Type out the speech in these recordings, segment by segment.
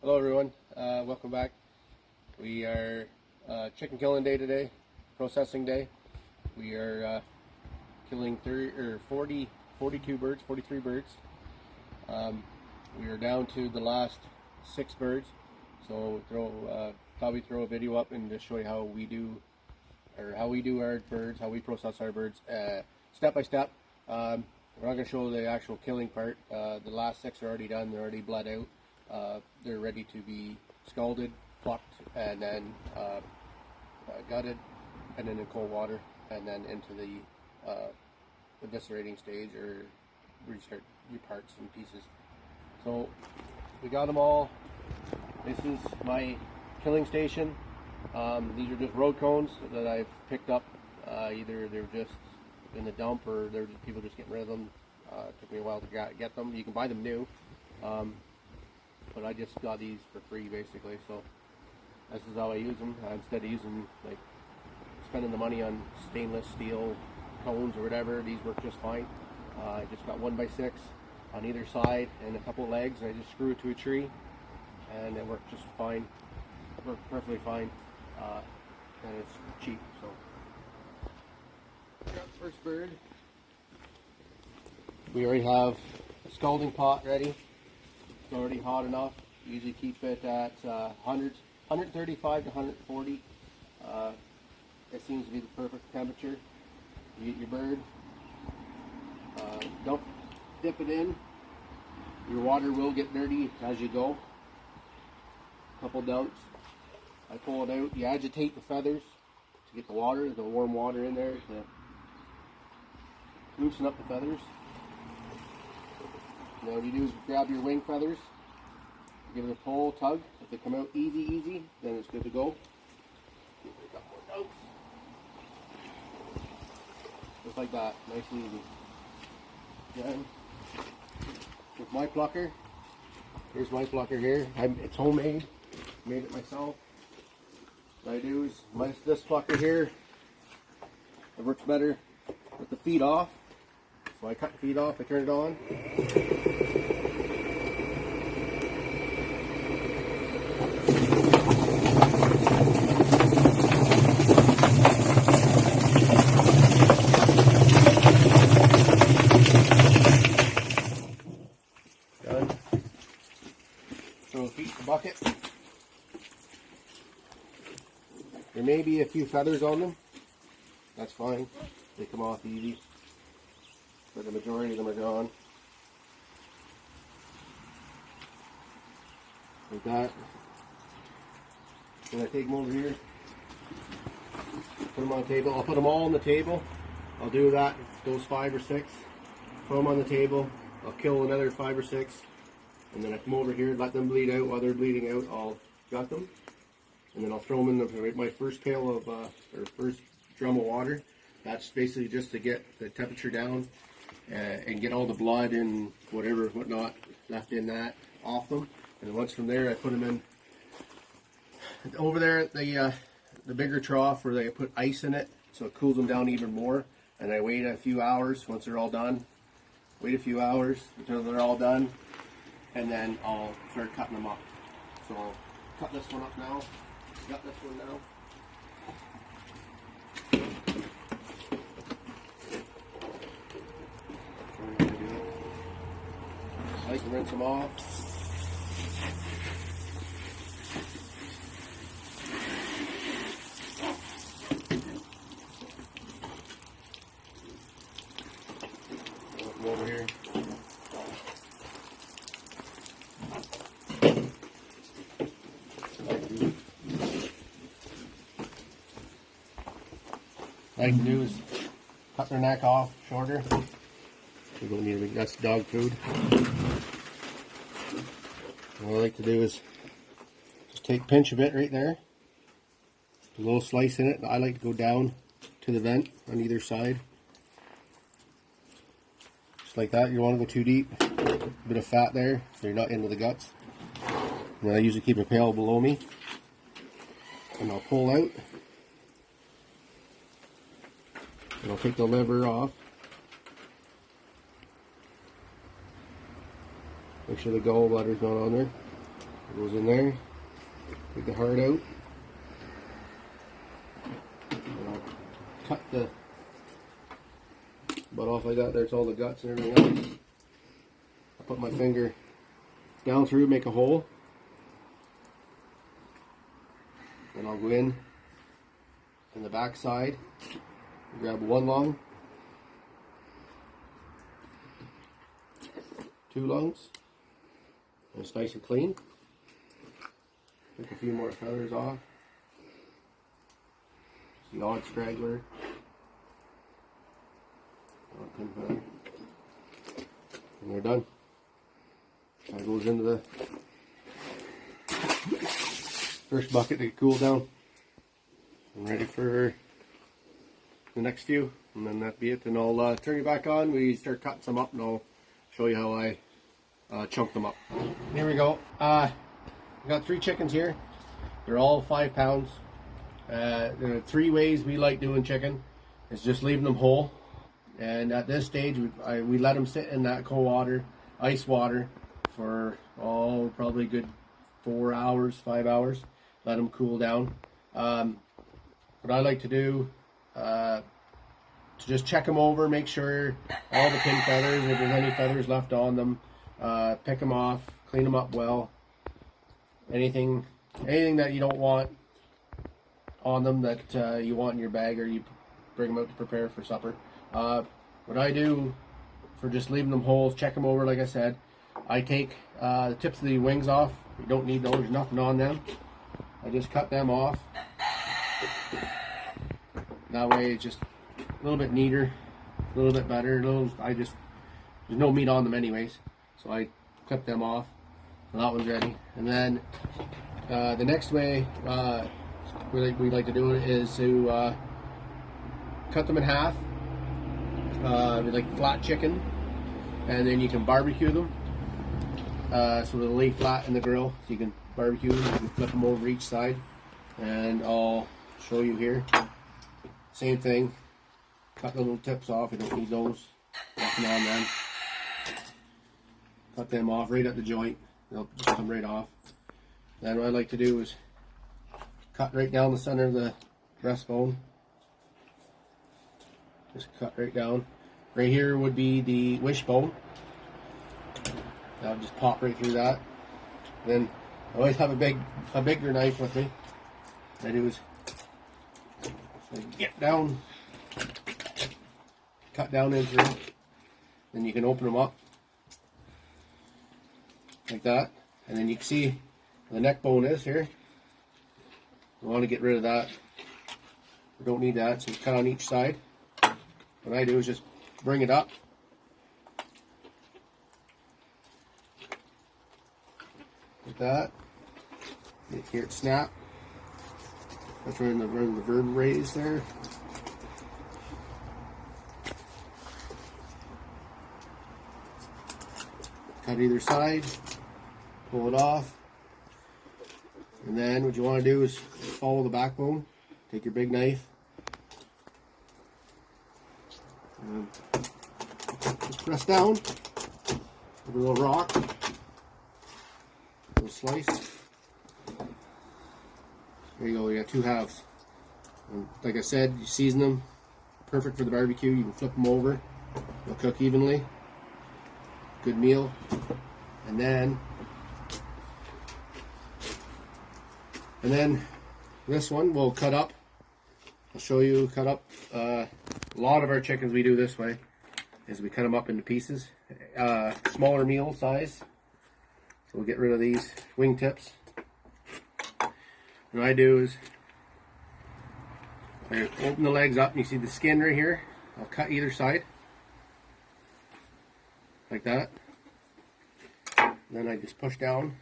Hello everyone, welcome back. We are chicken killing day today, processing day. We are killing 42 birds, 43 birds. We are down to the last 6 birds, so probably throw a video up and just show you how we do our birds, how we process our birds step by step. We're not going to show the actual killing part. The last 6 are already done, they're already bled out. They're ready to be scalded, plucked, and then gutted, and then in cold water, and then into the eviscerating stage, or where you start your parts and pieces. So we got them all. This is my killing station. These are just road cones that I've picked up. Either they're just in the dump, or they're just people just getting rid of them. It took me a while to get them. You can buy them new. But I just got these for free basically, so this is how I use them. Instead of using, like, spending the money on stainless steel cones or whatever, these work just fine. I just got 1x6 on either side and a couple legs, and I just screw it to a tree, and it worked just fine. It worked perfectly fine, and it's cheap. So got the first bird. We already have a scalding pot ready. It's already hot enough. Usually keep it at 135 to 140. It seems to be the perfect temperature. You get your bird. Don't dip it in. Your water will get dirty as you go. A couple dumps. I pull it out. You agitate the feathers to get the warm water in there to loosen up the feathers. Now what you do is grab your wing feathers, give it a pull, tug. If they come out easy, then it's good to go. Just like that, nice and easy. Then, with my plucker, here's my plucker here. It's homemade, made it myself. What I do is, this plucker here, it works better with the feet off. So I cut the feet off, I turn it on. Done. Throw the feet in the bucket. There may be a few feathers on them. That's fine. They come off easy. But the majority of them are gone. Like that. Then I take them over here, put them on the table. I'll put them all on the table. I'll do that, those 5 or 6. Put them on the table. I'll kill another 5 or 6. And then I come over here, let them bleed out. While they're bleeding out, I'll gut them. And then I'll throw them in my first pail of, or first drum of water. That's basically just to get the temperature down. And get all the blood and whatnot left in that off them. And then once from there, I put them in over there at the bigger trough where they put ice in it, so it cools them down even more. And I wait a few hours once they're all done. Wait a few hours until they're all done, and then I'll start cutting them up. So I'll cut this one up now. Got this one now. I like to rinse them off. Come over here. What I can do is cut their neck off shorter. We don't need to make that's dog food. What I like to do is just take a pinch of it right there. A little slice in it. I like to go down to the vent on either side. Just like that. You don't want to go too deep. A bit of fat there so you're not into the guts. And then I usually keep a pail below me. And I'll pull out. And I'll take the liver off. Make sure the gallbladder's not on there. It goes in there. Take the heart out. And I'll cut the butt off like that. There's all the guts and everything else. I'll put my finger down through, make a hole. Then I'll go in the back side, grab one lung, two lungs, and it's nice and clean. Take a few more feathers off. Just the odd straggler. Odd pin feather. And they're done. That goes into the first bucket to cool down. I'm ready for the next few, and then that'll be it. And I'll turn you back on. We start cutting some up, and I'll show you how I chunk them up. Here we go. I got 3 chickens here. They're all 5 pounds. There are 3 ways we like doing chicken. It's just leaving them whole, and at this stage we let them sit in that cold water, ice water, for probably a good 4 hours, 5 hours. Let them cool down. What I like to do, to just check them over, make sure all the pin feathers, if there's any feathers left on them, pick them off, clean them up well. Anything that you don't want on them that you want in your bag, or you bring them out to prepare for supper. What I do for just leaving them whole, check them over like I said. I take the tips of the wings off. You don't need those, there's nothing on them. I just cut them off. That way it's just a little bit neater, a little bit better. There's no meat on them anyways, so I clip them off. So that one's ready. And then the next way we like to do it is to cut them in half, like flat chicken, and then you can barbecue them. So they'll lay flat in the grill, so you can barbecue them. You can flip them over each side, and I'll show you here. Same thing. Cut the little tips off. You don't need those. Nothing on them. Cut them off right at the joint. They'll come right off. Then what I like to do is cut right down the center of the breastbone. Just cut right down. Right here would be the wishbone. I'll just pop right through that. Then I always have a bigger knife with me. What I do is get down, cut down in through. Then you can open them up like that, and then you can see where the neck bone is here. You want to get rid of that. We don't need that, so you cut on each side. What I do is just bring it up. Like that. You hear it snap. That's where the vertebrae is there. Cut either side, pull it off, and then what you want to do is follow the backbone. Take your big knife, and just press down with a little rock, a little slice. There you go, you got 2 halves. And like I said, you season them, perfect for the barbecue. You can flip them over, they'll cook evenly. Good meal. And then this one we'll cut up. I'll show you cut up. A lot of our chickens we do this way, is we cut them up into pieces, smaller meal size. So we'll get rid of these wing tips. What I do is I open the legs up, and you see the skin right here. I'll cut either side like that. And then I just push down,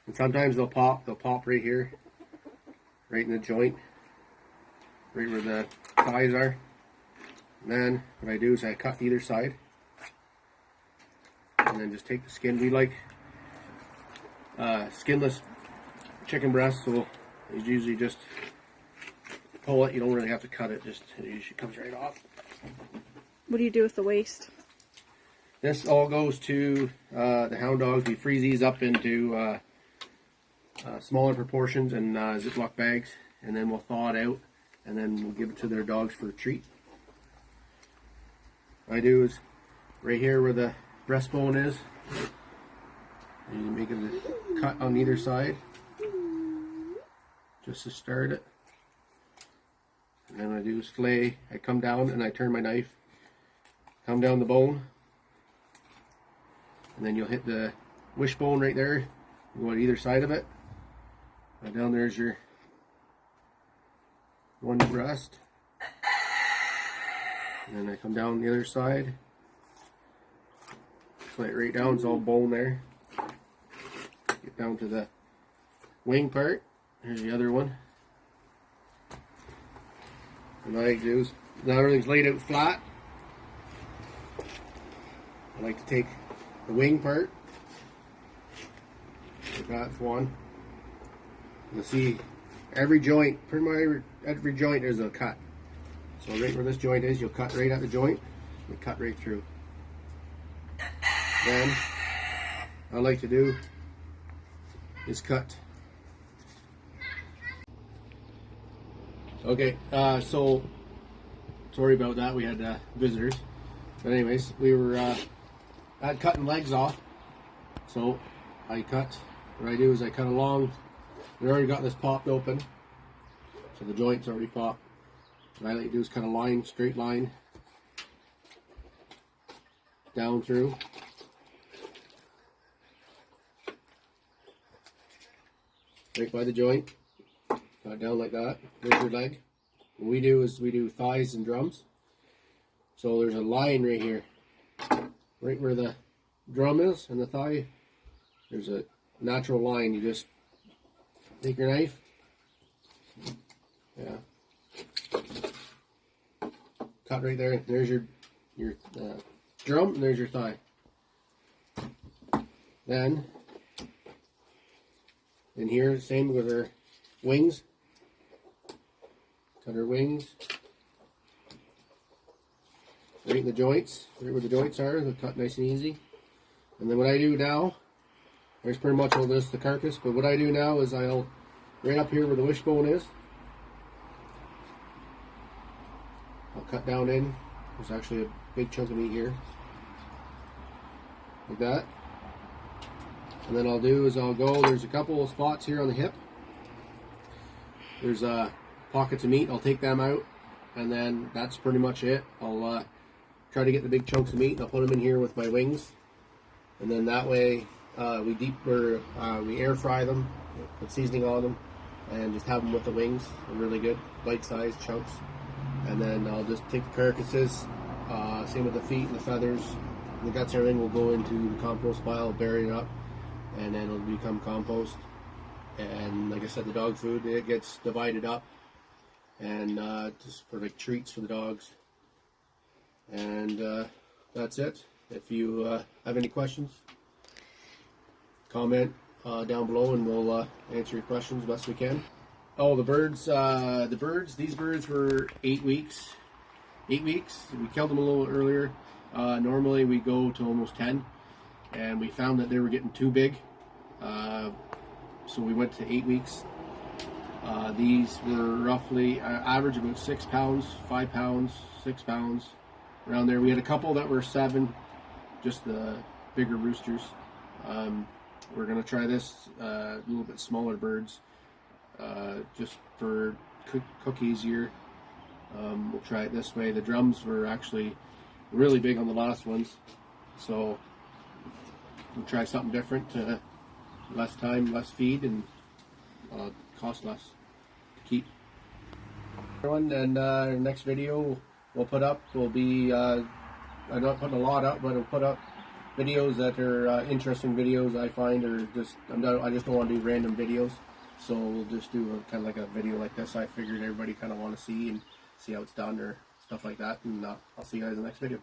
and sometimes they'll pop right here, right in the joint, right where the thighs are. And then what I do is I cut either side, and then just take the skin. We like skinless chicken breast, so you usually just pull it. You don't really have to cut it, just it usually comes right off. What do you do with the waist? This all goes to the hound dogs. We freeze these up into smaller proportions in Ziploc bags, and then we'll thaw it out, and then we'll give it to their dogs for a treat. What I do is right here where the breastbone is, and you make a cut on either side just to start it. And then what I do is fillet. I come down and I turn my knife, come down the bone, and then you'll hit the wishbone right there. You go on either side of it. Right down there's your one breast. And then I come down the other side. Fillet it right down, it's all bone there. Get down to the wing part. Here's the other one. And what I do is, now everything's laid out flat. I like to take the wing part. Like that's one. You'll see every joint, pretty much every joint there's a cut. So right where this joint is, you'll cut right at the joint and cut right through. Then, what I like to do is cut. Okay, so sorry about that. We had visitors, but anyways, we were cutting legs off. So I cut. What I do is I cut along. We already got this popped open, so the joint's already popped. What I like to do is cut a line, straight line, down through. Right by the joint. Cut it down like that. There's your leg. What we do is we do thighs and drums. So there's a line right here. Right where the drum is and the thigh, there's a natural line. You just take your knife. Yeah. Cut right there. There's your drum, and there's your thigh. Then in here, same with her wings. Cut her wings. Right in the joints, right where the joints are. They'll cut nice and easy. And then what I do now, there's pretty much all this, the carcass. But what I do now is I'll right up here where the wishbone is. I'll cut down in. There's actually a big chunk of meat here. Like that. And then I'll do is I'll go, there's a couple of spots here on the hip. There's pockets of meat. I'll take them out. And then that's pretty much it. I'll try to get the big chunks of meat and I'll put them in here with my wings. And then that way we air fry them, put seasoning on them, and just have them with the wings. They're really good, bite-sized chunks. And then I'll just take the carcasses, same with the feet and the feathers, and the guts, everything will go into the compost pile, bury it up, and then it'll become compost. And like I said, the dog food, it gets divided up, and just for like treats for the dogs. And that's it. If you have any questions, comment down below, and we'll answer your questions best we can. Oh, the birds. These birds were 8 weeks. 8 weeks. We killed them a little earlier. Normally we go to almost 10, and we found that they were getting too big. So we went to 8 weeks. These were roughly average about 6 pounds, 5 pounds, 6 pounds, around there. We had a couple that were 7, just the bigger roosters. We're gonna try this a little bit smaller birds, just for cook easier. We'll try it this way. The drums were actually really big on the last ones, so we'll try something different. Less time, less feed, and cost less to keep. And our next video we'll put up will be, I'm not putting a lot up, but I'll put up videos that are interesting videos I find, or just I just don't want to do random videos. So we'll just do kind of like a video like this. I figured everybody kind of want to see and see how it's done or stuff like that. And I'll see you guys in the next video.